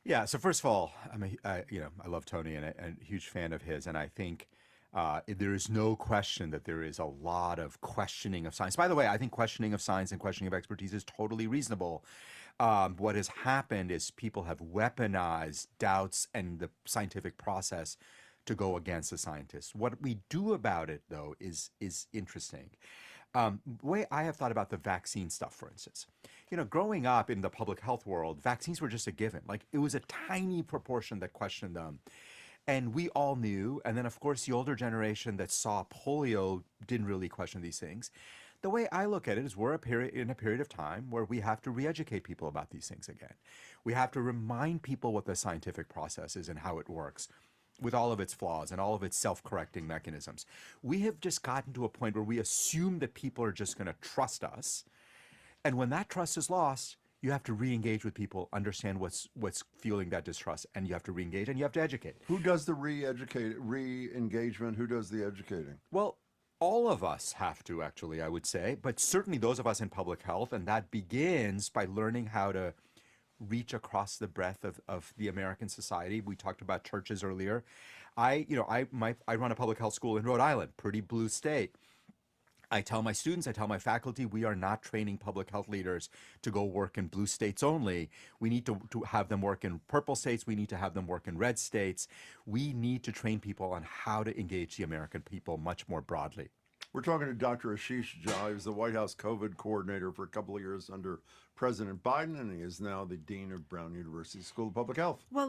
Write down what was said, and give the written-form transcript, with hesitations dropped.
Yeah. So first of all, I love Tony and a huge fan of his, and I think there is no question that there is a lot of questioning of science. By the way, I think questioning of science and questioning of expertise is totally reasonable. What has happened is people have weaponized doubts and the scientific process to go against the scientists. What we do about it, though, is interesting. The way I have thought about the vaccine stuff, for instance, growing up in the public health world, vaccines were just a given. Like it was a tiny proportion that questioned them. And we all knew. And then, of course, the older generation that saw polio didn't really question these things. The way I look at it is we're in a period of time where we have to re-educate people about these things again. We have to remind people what the scientific process is and how it works with all of its flaws and all of its self-correcting mechanisms. We have just gotten to a point where we assume that people are just going to trust us. And when that trust is lost, you have to re-engage with people, understand what's fueling that distrust, and you have to re-engage and you have to educate. Who does the re-engagement? Who does the educating? Well, all of us have to actually, I would say, but certainly those of us in public health, and that begins by learning how to reach across the breadth of the American society. We talked about churches earlier. I run a public health school in Rhode Island, pretty blue state. I tell my students, I tell my faculty, we are not training public health leaders to go work in blue states only. We need to have them work in purple states. We need to have them work in red states. We need to train people on how to engage the American people much more broadly. We're talking to Dr. Ashish Jha. He was the White House COVID coordinator for a couple of years under President Biden, and he is now the Dean of Brown University School of Public Health. Well,